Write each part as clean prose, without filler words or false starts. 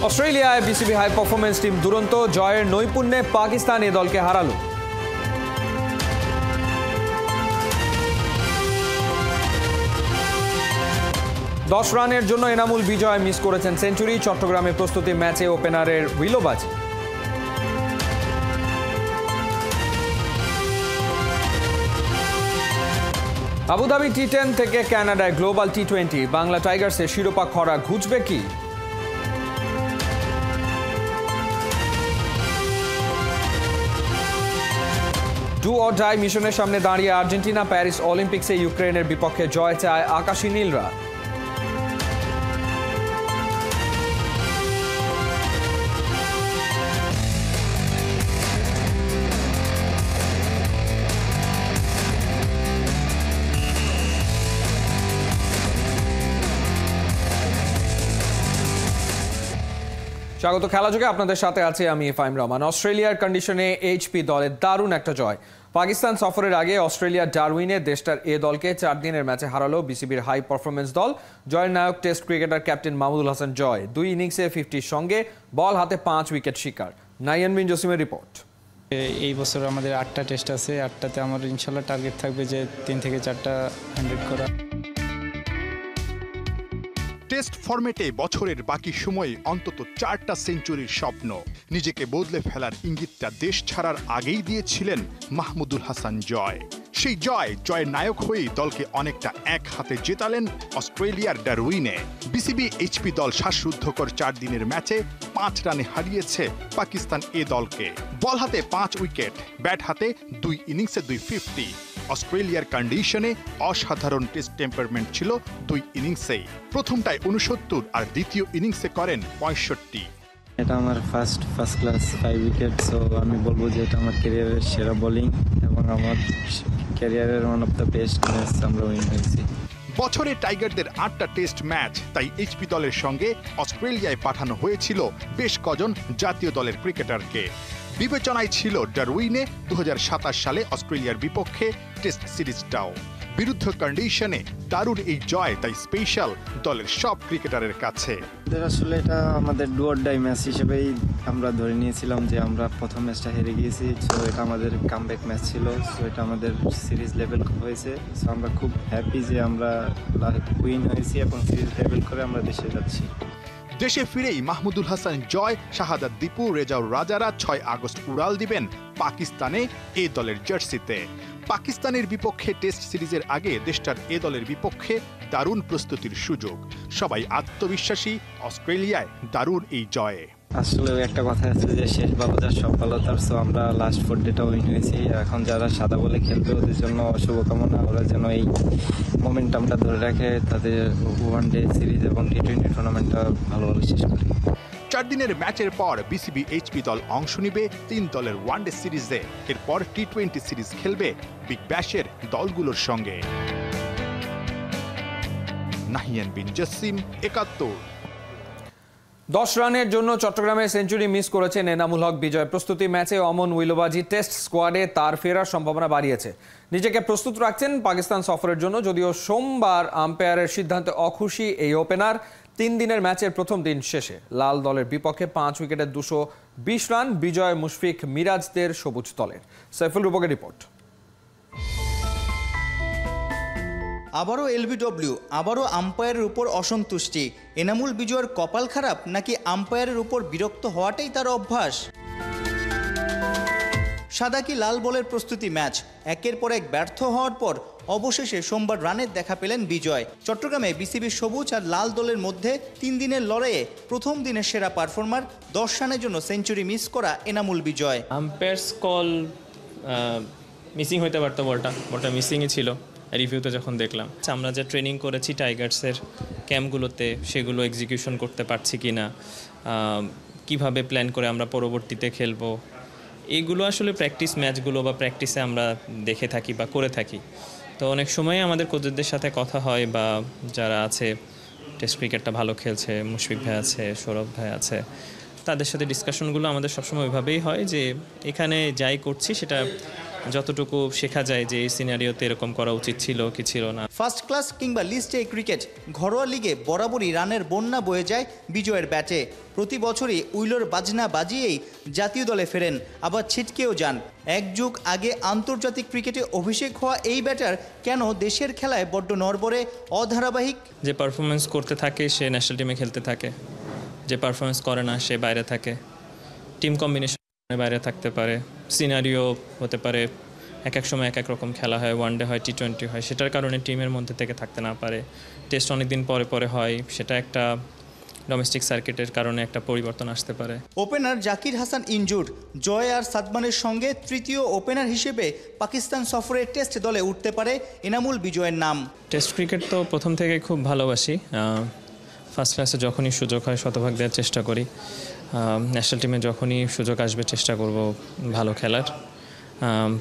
অস্ট্রেলিয়ায় BCB high performance team দুরন্ত জয়ের নৈপুণ্যে পাকিস্তান এ দলকে হারালো। দশ রানের জন্য এনামুল বিজয় মিস করেছেন সেঞ্চুরি। চট্টগ্রামে প্রস্তুতি ম্যাচে ওপেনারের উইলোবাজি। আবুধাবি টি10 থেকে কানাডায় গ্লোবাল টি20, বাংলা টাইগার্সের শিরোপা খরা ঘুচবে কি? ডু অর ডাই মিশনের সামনে দাঁড়িয়ে আর্জেন্টিনা। প্যারিস অলিম্পিক্সে ইউক্রেনের বিপক্ষে জয় চায় আকাশী নীলরা। স্বাগত খেলাযোগে, আপনাদের সাথে আছে আমি ফাহিম রহমান। অস্ট্রেলিয়ার কন্ডিশনে এইচপি দলের দারুণ একটা জয়। পাকিস্তান সফরের আগে অস্ট্রেলিয়ার ডারউইনে দেশটার এ দলকে 4 দিনের ম্যাচে হারালো বিসিবির হাই পারফরম্যান্স দল। জয়ের নায়ক test cricketer captain Mahmudul Hasan Joy. 2 ইনিংসে 50-র সঙ্গে বল হাতে 5 উইকেট শিকার। নাইয়ান বিন জসিমের রিপোর্ট। এই বছর আমাদের 8টা টেস্ট আছে, 8টাতে আমার ইনশাল্লাহ টার্গেট থাকবে যে 3 থেকে 4টা 100 করা। টেস্ট ফরম্যাটে বছরের বাকি সময়ে অন্তত 4টা সেঞ্চুরির স্বপ্ন। নিজেকে বদলে ফেলার ইঙ্গিতটা দেশ ছাড়ার আগেই দিয়েছিলেন মাহমুদুল হাসান জয়। সেই জয়ের নায়ক হয়েই দলকে অনেকটা এক হাতে জেতালেন অস্ট্রেলিয়ার ডারউইনে। বিসিবি এইচপি দল শ্বাসরুদ্ধকর 4 দিনের ম্যাচে 5 রানে হারিয়েছে পাকিস্তান এ দলকে। বল হাতে 5 উইকেট, ব্যাট হাতে 2 ইনিংসে 250। অস্ট্রেলিয়ার কন্ডিশনে অসাধারণ টেস্ট টেম্পারমেন্ট ছিল 2 ইনিংসেই। প্রথমটায় 69 আর দ্বিতীয় ইনিংসে করেন 65। এটা আমার ফার্স্ট ক্লাস 5 উইকেট, সো আমি বলবো যে এটা আমার ক্যারিয়ারের সেরা বোলিং এবং আমার ক্যারিয়ারের one of the best match আমরা উইন হয়েছি। বছরে টাইগারদের 8টা টেস্ট ম্যাচ, তাই এইচপি দলের সঙ্গে অস্ট্রেলিয়ায় পাঠানো হয়েছিল বেশ কজন জাতীয় দলের ক্রিকেটারকে। বিবেচনায় ছিল ডারউইনে 2027 সালে অস্ট্রেলিয়ার বিপক্ষে টেস্ট সিরিজটাও। বিরুদ্ধ কন্ডিশনে দারুণ এই জয় তাই স্পেশাল দলের সব ক্রিকেটারের কাছে। আসলে এটা আমাদের ডু অর ডাই ম্যাচ হিসেবেই আমরা ধরে নিয়েছিলাম যে আমরা প্রথম ম্যাচটা হেরে গিয়েছি, সো এটা আমাদের কামব্যাক ম্যাচ ছিল, সো এটা আমাদের সিরিজ লেভেল হয়েছে। সো আমরা খুব হ্যাপি যে আমরা উইন হয়েছি এবং সিরিজ লেভেল করে আমরা দেশে যাচ্ছি। দেশে ফিরেই মাহমুদুল হাসান জয়, শাহাদাত দীপু, রেজাউর রাজারা 6 আগস্ট উড়াল দিবেন পাকিস্তানে এ দলের জার্সিতে। পাকিস্তানের বিপক্ষে টেস্ট সিরিজের আগে দেশটার এ দলের বিপক্ষে দারুণ প্রস্তুতির সুযোগ। সবাই আত্মবিশ্বাসী অস্ট্রেলিয়ায় দারুণ এই জয়ে। আসলে একটা কথা আছে যে শেষ ভালো যার সব ভালো তার, সো আমরা লাস্ট 4 ডেটা উইন হয়েছি। এখন যারা সাদা বলে খেলবে ওদের জন্য শুভকামনা, ওরা যেন এই মোমেন্টামটা ধরে রাখে, তাদের ওয়ানডে সিরিজ এবং টি20 টুর্নামেন্টটা ভালোভাবে শেষ করে। 4 দিনের ম্যাচের পর বিসিবি এইচপি দল অংশ নিবে 3 দলের ওয়ানডে সিরিজে। এরপর টি20 সিরিজ খেলবে বিগ ব্যাশের দলগুলোর সঙ্গে। নাহিয়ান বিন জসিম, 71। 10 রানের জন্য চট্টগ্রামে সেঞ্চুরি মিস করেছেন এনামুল হক বিজয়। প্রস্তুতি ম্যাচে অমন উইলোবাজি টেস্ট স্কোয়াডে তার ফেরার সম্ভাবনা বাড়িয়েছে। নিজেকে প্রস্তুত রাখছেন পাকিস্তান সফরের জন্য, যদিও সোমবার আম্পায়ারের সিদ্ধান্তে অখুশি এই ওপেনার। 3 দিনের ম্যাচের প্রথম দিন শেষে লাল দলের বিপক্ষে 5 উইকেটে 220 রান বিজয় মুশফিক মিরাজদের সবুজ দলের। সাইফুল রূপকের রিপোর্ট। আবারও এলবিডব্লিউ, আবারও আম্পায়ারের উপর অসন্তুষ্টি। এনামুল বিজয়ের কপাল খারাপ নাকি আম্পায়ারের উপর বিরক্ত হওয়াটাই তার অভ্যাস? সাদা কি লাল বলের প্রস্তুতি ম্যাচ একের পর এক ব্যর্থ হওয়ার পর অবশেষে সোমবার রানের দেখা পেলেন বিজয়। চট্টগ্রামে বিসিবির সবুজ আর লাল দলের মধ্যে 3 দিনের লড়াইয়ে প্রথম দিনের সেরা পারফর্মার, 10 রানের জন্য সেঞ্চুরি মিস করা এনামুল বিজয়। আম্পায়ার্স কল মিসিং হইতে পারতো, বলটা মিসিংই ছিল রিভিউতে যখন দেখলাম। আমরা যে ট্রেনিং করেছি টাইগার্সের ক্যাম্পগুলোতে সেগুলো এক্সিকিউশন করতে পারছি কি না, কীভাবে প্ল্যান করে আমরা পরবর্তীতে খেলবো, এইগুলো আসলে প্র্যাকটিস ম্যাচগুলো বা প্র্যাকটিসে আমরা দেখে থাকি বা করে থাকি। তো অনেক সময় আমাদের কোচদের সাথে কথা হয় বা যারা আছে টেস্ট ক্রিকেটটা ভালো খেলছে, মুশফিক ভাই আছে, সৌরভ ভাই আছে, তাদের সাথে ডিসকাশনগুলো আমাদের সবসময় ওইভাবেই হয় যে এখানে যাই করছি সেটা যতটুকু শেখা যায় যে এই সিনারিওতে এরকম করা উচিত ছিল কি ছিল না। ফার্স্ট ক্লাস কিংবা লিস্ট এ ক্রিকেট ঘরোয়া লিগে বরাবরই রানের বন্যা বয়ে যায় বিজয়ের ব্যাটে। প্রতি বছরই উইলোর বাজনা বাজিয়েই জাতীয় দলে ফেরেন, আবার ছিটকেও যান। এক যুগ আগে আন্তর্জাতিক ক্রিকেটে অভিষেক হওয়া এই ব্যাটার কেন দেশের খেলায় বড্ড নড়বড়ে, অধারাবাহিক? যে পারফরমেন্স করতে থাকে সে ন্যাশনাল টিমে খেলতে থাকে, যে পারফরমেন্স করে না সে বাইরে থাকে। টিম কম্বিনেশন বাইরে থাকতে পারে, সিনারিও হতে পারে, এক এক সময় এক এক রকম খেলা হয়, ওয়ানডে হয়, টি20 হয়, সেটার কারণে টিমের মধ্যে থেকে থাকতে না পারে। টেস্ট অনেক দিন পরে পরে হয়, সেটা একটা ডোমেস্টিক সার্কিটের কারণে একটা পরিবর্তন আসতে পারে। ওপেনার জাকির হাসান ইনজুর্ড, জয় আর সাদমানের সঙ্গে তৃতীয় ওপেনার হিসেবে পাকিস্তান সফরের টেস্ট দলে উঠতে পারে এনামুল বিজয়ের নাম। টেস্ট ক্রিকেট তো প্রথম থেকে খুব ভালোবাসি। ফার্স্ট ক্লাসে যখনই সুযোগ হয় শতভাগ দেওয়ার চেষ্টা করি। ন্যাশনাল টিমে যখনই সুযোগ আসবে চেষ্টা করব ভালো খেলার।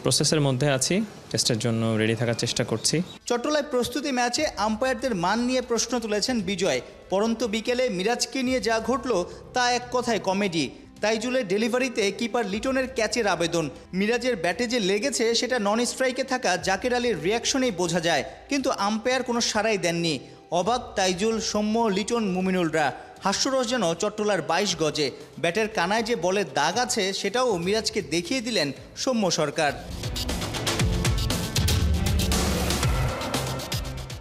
প্রসেসের মধ্যে আছি, টেস্টের জন্য রেডি থাকার চেষ্টা করছি। চট্টলায় প্রস্তুতি ম্যাচে আম্পায়ারদের মান নিয়ে প্রশ্ন তুলেছেন বিজয়। পরন্ত বিকেলে মিরাজকে নিয়ে যা ঘটল তা এক কথায় কমেডি। তাইজুলের ডেলিভারিতে কিপার লিটনের ক্যাচের আবেদন, মিরাজের ব্যাটে যে লেগেছে সেটা নন স্ট্রাইকে থাকা জাকের আলীর রিয়াকশনেই বোঝা যায়, কিন্তু আম্পায়ার কোনো সাড়াই দেননি। অবাক তাইজুল, সৌম্য, লিটন, মুমিনুলরা। হাস্যরস যেন চট্টলার 22 গজে। ব্যাটের কানায় যে বলের দাগ আছে সেটাও মিরাজকে দেখিয়ে দিলেন সৌম্য সরকার।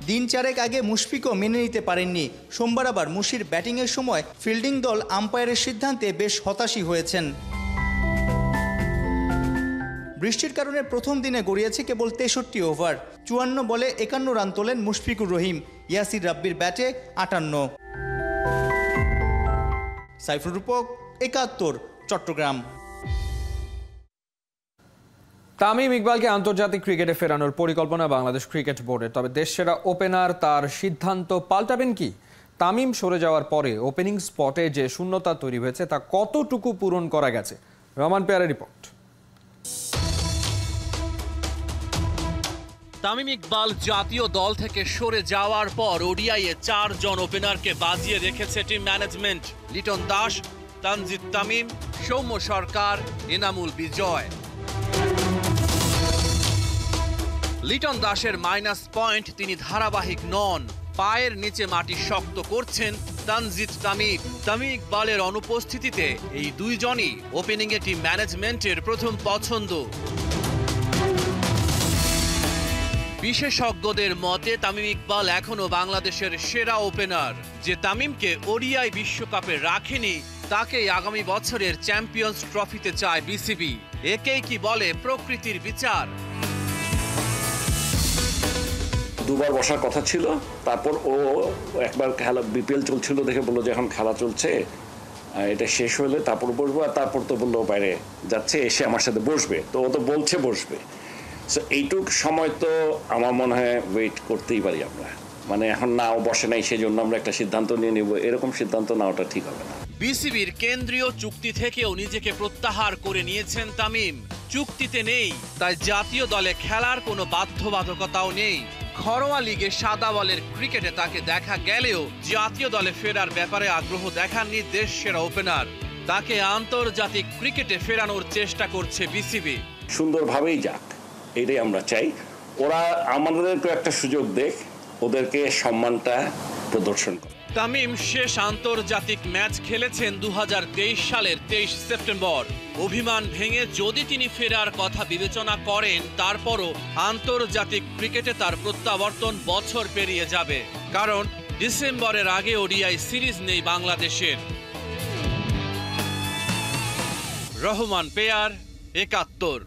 দিন চারেক আগে মুশফিকও মেনে নিতে পারেননি। সোমবার আবার মুশির ব্যাটিংয়ের সময় ফিল্ডিং দল আম্পায়ারের সিদ্ধান্তে বেশ হতাশই হয়েছেন। বৃষ্টির কারণে প্রথম দিনে গড়িয়েছে কেবল 63 ওভার। 54 বলে 51 রান তোলেন মুশফিকুর রহিম। ইয়াসির রাব্বির ব্যাটে 58। সাইফুর রূপক, 71, চট্টগ্রাম। তামিম ইকবালকে আন্তর্জাতিক ক্রিকেটে ফেরানোর পরিকল্পনা বাংলাদেশ ক্রিকেট বোর্ডের, তবে দেশসেরা ওপেনার তার সিদ্ধান্ত পাল্টাবেন কি? তামিম সরে যাওয়ার পরে ওপেনিং স্পটে যে শূন্যতা তৈরি হয়েছে তা কতটুকু পূরণ করা গেছে? রহমান পেয়ারের রিপোর্ট। তামিম ইকবাল জাতীয় দল থেকে সরে যাওয়ার পর ওডিআইয়ে 4 জন ওপেনারকে বাজিয়ে রেখেছে টিম ম্যানেজমেন্ট। লিটন দাস, তানজিদ তামিম, সৌম্য সরকার, এনামুল বিজয়। লিটন দাসের মাইনাস পয়েন্ট, তিনি ধারাবাহিক নন। পায়ের নিচে মাটি শক্ত করছেন তানজিদ তামিম। তামিম ইকবালের অনুপস্থিতিতে এই দুইজনই ওপেনিংয়ে টিম ম্যানেজমেন্টের প্রথম পছন্দ। বিশেষজ্ঞদের মতে তামিম ইকবাল এখনো বাংলাদেশের সেরা ওপেনার। যে তামিমকে ওডিআই বিশ্বকাপে রাখেনি তাকেই আগামী বছরের চ্যাম্পিয়ন্স ট্রফিতে চায় বিসিবি। একেই কি বলে প্রকৃতির বিচার? দুবার বসার কথা ছিল, তারপর ও একবার খেলা বিপিএল চলছিল দেখে বললো যে এখন খেলা চলছে, এটা শেষ হলে তারপর বসবো। আর তারপর তো বললো বাইরে যাচ্ছে, এসে আমার সাথে বসবে, তো ও তো বলছে বসবে। সো এইটুক সময় তো আমার মনে হয় ওয়েট করতেই পারি আমরা। মানে এখন না ও বসে নাই সেজন্য আমরা একটা সিদ্ধান্ত নিয়ে নেব, এরকম সিদ্ধান্ত নেওয়াটা ঠিক হবে না। বিসিবির কেন্দ্রীয় চুক্তি থেকেও নিজেকে প্রত্যাহার করে নিয়েছেন তামিম। চুক্তিতে নেই, তাই জাতীয় দলে খেলার কোনো বাধ্যবাধকতাও নেই। ঘরোয়া লিগে সাদা বলের ক্রিকেটে তাকে দেখা গেলেও জাতীয় দলে ফেরার ব্যাপারে আগ্রহ দেখাননি দেশ সেরা ওপেনার। তাকে আন্তর্জাতিক ক্রিকেটে ফেরানোর চেষ্টা করছে বিসিবি। সুন্দরভাবেই যাক, এটাই আমরা চাই। ওরা আমাদেরকে একটা সুযোগ দেখ, ওদেরকে সম্মানটা প্রদর্শন করে। তামিম শেষ আন্তর্জাতিক ম্যাচ খেলেছেন 2023 সালের 23 সেপ্টেম্বর। অভিমান ভেঙে যদি তিনি ফেরার কথা বিবেচনা করেন, তারপরও আন্তর্জাতিক ক্রিকেটে তার প্রত্যাবর্তন বছর পেরিয়ে যাবে, কারণ ডিসেম্বরের আগে ওডিআই সিরিজ নেই বাংলাদেশের। রহমান পেয়ার, 71।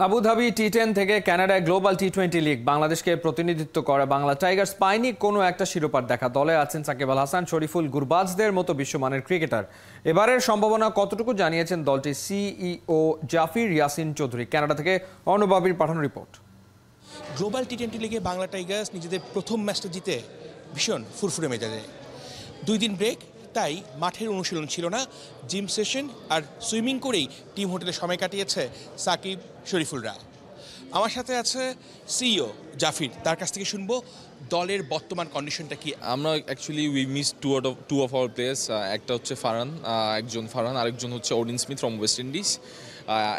আবুধাবি টি10 থেকে কানাডায় গ্লোবাল টি20 লিগ বাংলাদেশকে প্রতিনিধিত্ব করা বাংলা টাইগার্স পায়নি কোনো একটা শিরোপার দেখা। দলে আছেন সাকিব আল হাসান, শরীফুল, গুরবাজদের মতো বিশ্বমানের ক্রিকেটার। এবারের সম্ভাবনা কতটুকু জানিয়েছেন দলটির সিইও জাফির ইয়াসিন চৌধুরী। কানাডা থেকে অনুবাবীর পাঠানো রিপোর্ট। গ্লোবাল টি20 লিগে বাংলা টাইগার্স নিজেদের প্রথম ম্যাচটা জিতে ভীষণ ফুরফুরে মেজাজে। 2 দিন ব্রেক, তাই মাঠের অনুশীলন ছিল না, জিম সেশন আর সুইমিং করেই টিম হোটেলে সময় কাটিয়েছে সাকিব, শরীফুলরা। আমার সাথে আছে সিইও জাফির, তার কাছ থেকে শুনবো দলের বর্তমান কন্ডিশনটা কি? আমরা actually we miss two of our players. একটা হচ্ছে ফারহান, আরেকজন হচ্ছে Odean Smith from West Indies.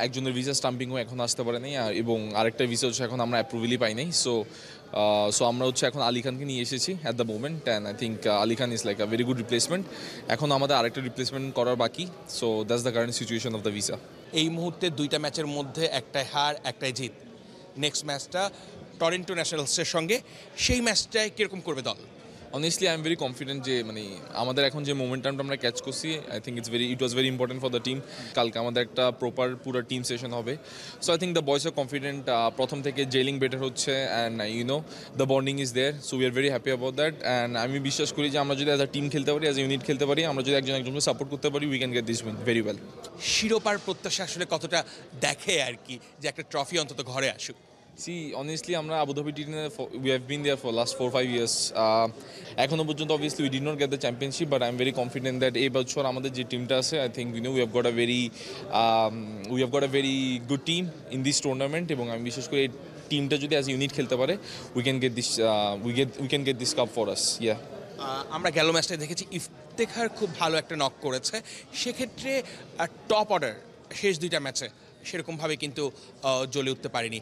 একজনের ভিসা স্টাম্পিংও এখন আসতে পারে নাই, এবং আরেকটা ভিসা হচ্ছে এখন আমরা অ্যাপ্রুভেলই পাই নাই। সো আমরা হচ্ছে এখন আলী খানকে নিয়ে এসেছি at the moment, and I think Ali Khan is like a very good replacement. এখন আমাদের আরেকটা রিপ্লেসমেন্ট করার বাকি। So that's the current situation of the visa. এই মুহূর্তে 2টা ম্যাচের মধ্যে একটাই হার, একটাই জিত। নেক্সট ম্যাচটা টরন্টো ন্যাশনালসের সঙ্গে, সেই ম্যাচটায় কীরকম করবে দল? Honestly I am very confident যে আমাদের এখন যে মোমেন্টামটা আমরা ক্যাচ করছি, I think it was very important for the team. কালকে আমাদের একটা প্রপার পুরো টিম সেশন হবে। So I think the boys are confident. প্রথম থেকে জেলিং বেটার হচ্ছে, and the bonding is there. So we are very happy about that. And আমি বিশ্বাস করি যে আমরা যদি অ্যাজ আ টিম খেলতে পারি, অ্যাজ এ ইউনিট খেলতে পারি, আমরা যদি একজনকে সাপোর্ট করতে পারি, we can get this win very well. শিরোপার প্রত্যাশা আসলে কতটা দেখে আর কি, যে একটা ট্রফি অন্তত ঘরে আসুক? See, honestly, আমরা Abu Dhabi team we have been there for last 4-5 years. এখনো পর্যন্ত obviously we did not get the championship, but I'm very confident that এই বছর আমাদের যে টিমটা আছে, I think we have got a very good team in this tournament, এবং আমি বিশেষ করে এই টিমটা যদি as a unit খেলতে পারে, we can get this cup for us. Yeah. আমরা গেল ম্যাচটায় দেখেছি ইফতেখার খুব ভালো একটা নক করেছে। সেক্ষেত্রে টপ অর্ডার শেষ 2টা ম্যাচে সেরকমভাবে কিন্তু জ্বলে উঠতে পারেনি।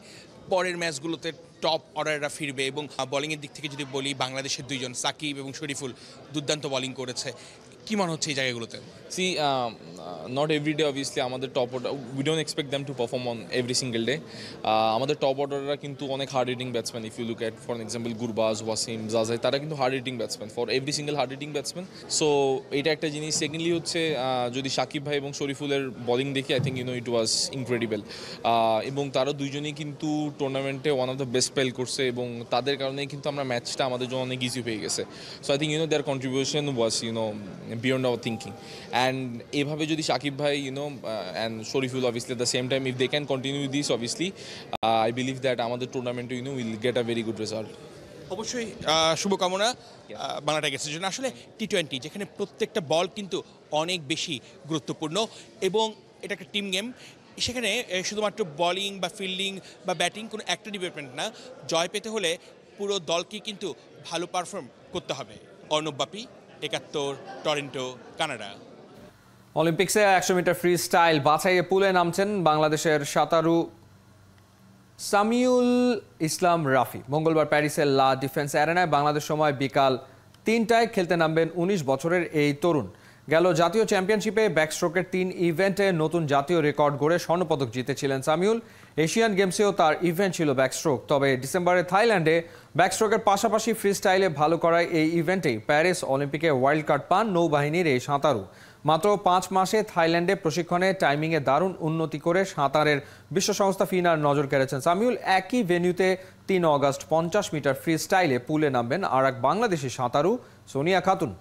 পরের ম্যাচগুলোতে টপ অর্ডাররা ফিরবে, এবং বোলিংয়ের দিক থেকে যদি বলি, বাংলাদেশের 2জন সাকিব এবং শরীফুল দুর্দান্ত বোলিং করেছে। কি মনে হচ্ছে এই জায়গাগুলোতে? See, not every day obviously আমাদের top order, we don't expect them to perform on every single day. আমাদের টপ অর্ডাররা কিন্তু অনেক hard hitting batsman. If you look at for example Gurbaz, Wasim, Zazai, তারা কিন্তু hard hitting batsman, for every single hard hitting batsman. So এটা একটা জিনিস। Secondly হচ্ছে যদি সাকিব ভাই এবং শরীফুলের বোলিং দেখি, I think it was incredible. এবং তারা দুইজনই কিন্তু টুর্নামেন্টে one of the best spell করছে, এবং তাদের কারণেই কিন্তু আমরা ম্যাচটা আমাদের জন্য অনেক ইজি হয়ে গেছে। So I think there contribution was beyond our thinking. And এভাবে যদি সাকিব ভাই and Shoriful obviously at the same time, if they can continue this, obviously I believe that আমাদের টুর্নামেন্টে will get a very good result. অবশ্যই শুভকামনা বাংলা টাইগার্সের জন্য। আসলে টি-20 যেখানে প্রত্যেকটা বল কিন্তু অনেক বেশি গুরুত্বপূর্ণ, এবং এটা একটা টিম গেম। সেখানে শুধুমাত্র বোলিং বা ফিল্ডিং বা ব্যাটিং কোনো একটা ডিপার্টমেন্ট না, জয় পেতে হলে পুরো দলকে কিন্তু ভালো পারফর্ম করতে হবে। Arnab Bapi, 71, Toronto, Canada. অলিম্পিক্সে 100 মিটার ফ্রি স্টাইল বাছাইয়ে পুলে নামছেন বাংলাদেশের সাঁতারু সামিউল ইসলাম রাফি। মঙ্গলবার প্যারিসের লা ডিফেন্স অ্যারেনায় বাংলাদেশ সময় বিকাল 3টায় খেলতে নামবেন 19 বছরের এই তরুণ। গেল জাতীয় চ্যাম্পিয়নশিপে ব্যাকস্ট্রোকের 3 ইভেন্টে নতুন জাতীয় রেকর্ড গড়ে স্বর্ণপদক জিতেছিলেন সামিউল। এশিয়ান গেমসেও তার ইভেন্ট ছিল ব্যাকস্ট্রোক। তবে ডিসেম্বরে থাইল্যান্ডে ব্যাকস্ট্রোকের পাশাপাশি ফ্রি স্টাইলে ভালো করায় এই ইভেন্টেই প্যারিস অলিম্পিকে ওয়াইল্ড কার্ড পান নৌবাহিনীর এই সাঁতারু। মাত্র 5 মাসে থাইল্যান্ডে প্রশিক্ষণে টাইমিংয়ে দারুণ উন্নতি করে সাঁতারের বিশ্ব সংস্থা ফিনার নজর কেড়েছেন সামিউল। একই ভেন্যুতে 3 অগস্ট 50 মিটার ফ্রি স্টাইলে পুলে নামবেন আর এক বাংলাদেশি সাঁতারু Sonia Khatun.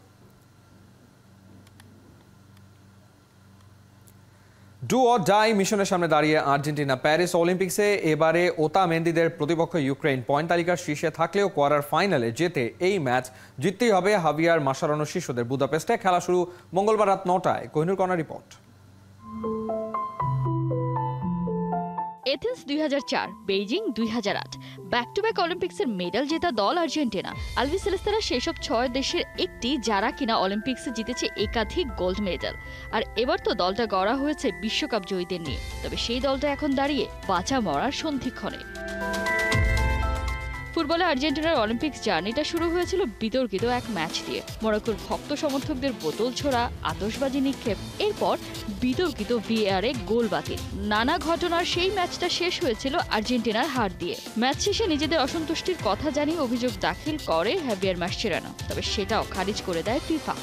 Do or die মিশনের সামনে দাঁড়িয়ে আর্জেন্টিনা। প্যারিস অলিম্পিক্সে এবারে ওতামেন্দিদের প্রতিপক্ষ ইউক্রেন পয়েন্ট তালিকার শীর্ষে থাকলেও কোয়ার্টার ফাইনালে যেতে এই ম্যাচ জিততেই হবে হাভিয়ার মাসারানো শিষ্যদের। বুদাপেস্টে খেলা শুরু মঙ্গলবার রাত 9টায়। কোহিনুর কর্নার রিপোর্ট। Athens 2004, Beijing 2008, back to back অলিম্পিক্সের মেডাল জেতা দল আর্জেন্টিনা। আলবিসেলেস্তারা সেসব 6 দেশের একটি যারা কিনা অলিম্পিক্সে জিতেছে একাধিক গোল্ড মেডাল। আর এবার তো দলটা গড়া হয়েছে বিশ্বকাপ জয়ীদের নিয়ে। তবে সেই দলটা এখন দাঁড়িয়ে বাঁচা মরার সন্ধিক্ষণে। ফুটবলে আর্জেন্টিনার অলিম্পিক্স জার্নিটা শুরু হয়েছিল বিতর্কিত এক ম্যাচ দিয়ে। মরক্কোর ভক্ত সমর্থকদের বোতল ছোড়া, আতশবাজি নিক্ষেপ, এরপর বিতর্কিত ভিএআরে গোল বাতিল। নানা ঘটনার সেই ম্যাচটা শেষ হয়েছিল আর্জেন্টিনার হার দিয়ে। ম্যাচ শেষে নিজেদের অসন্তুষ্টির কথা জানিয়ে অভিযোগ দাখিল করে হাভিয়ার মাসচেরানো। তবে সেটাও খারিজ করে দেয় ফিফা।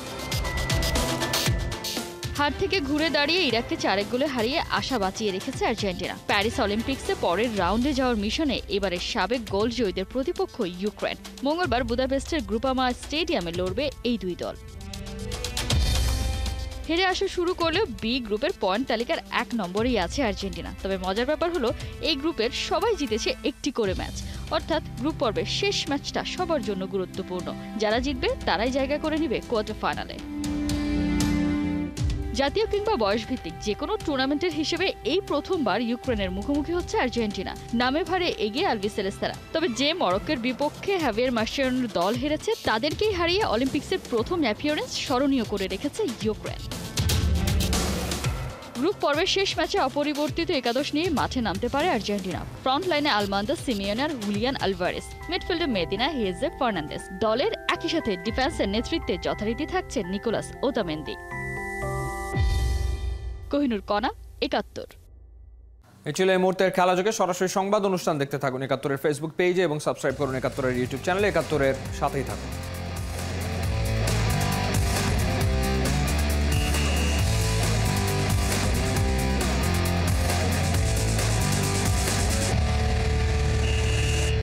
হার থেকে ঘুরে দাঁড়িয়ে ইরাককে 4-1 গোলে হারিয়ে আশা বাঁচিয়ে রেখেছে আর্জেন্টিনা। প্যারিস অলিম্পিক্সে পরের রাউন্ডে যাওয়ার মিশনে এবারে সাবেক গোল জয়ীদের প্রতিপক্ষ ইউক্রেন। মঙ্গলবার বুদাপেস্টের গ্রুপামা স্টেডিয়ামে লড়বে এই 2 দল। হেরে আসা শুরু করলেও বি গ্রুপের পয়েন্ট তালিকার 1 নম্বরেই আছে আর্জেন্টিনা। তবে মজার ব্যাপার হলো এই গ্রুপের সবাই জিতেছে একটি করে ম্যাচ, অর্থাৎ গ্রুপ পর্বের শেষ ম্যাচটা সবার জন্য গুরুত্বপূর্ণ। যারা জিতবে তারাই জায়গা করে নেবে কোয়ার্টার ফাইনালে। জাতীয় কিংবা বয়সভিত্তিক যে কোনো টুর্নামেন্টের হিসেবে এই প্রথমবার ইউক্রেনের মুখোমুখি হচ্ছে আর্জেন্টিনা। নামে ভারে এগিয়ে আলবিসেলেস্তারা। তবে যে মরক্কোর বিপক্ষে হাভিয়ার মাসচেরানোর দল হেরেছে তাদেরকেই হারিয়ে অলিম্পিক্সের প্রথম অ্যাপিয়ারেন্স স্মরণীয় করে রেখেছে ইউক্রেন। গ্রুপ পর্বের শেষ ম্যাচে অপরিবর্তিত একাদশ নিয়ে মাঠে নামতে পারে আর্জেন্টিনা। ফ্রন্ট লাইনে আলমান্দা, সিমিওন আর হুলিয়ান আলভারেস, মিডফিল্ডে মেদিনা, হেজে, ফার্নান্দেস। দলের একই সাথে ডিফেন্সের নেতৃত্বে যথারীতি থাকছেন নিকোলাস ওতামেন্দি। কোহিনুর কণা, ৭১। এই ছিল এই মুহূর্তের খেলাযোগে। সরাসরি সংবাদ অনুষ্ঠান দেখতে থাকুন ৭১-এর ফেসবুক পেজে এবং সাবস্ক্রাইব করুন ৭১-এর ইউটিউব চ্যানেলে। ৭১-এর সাথেই থাকুন।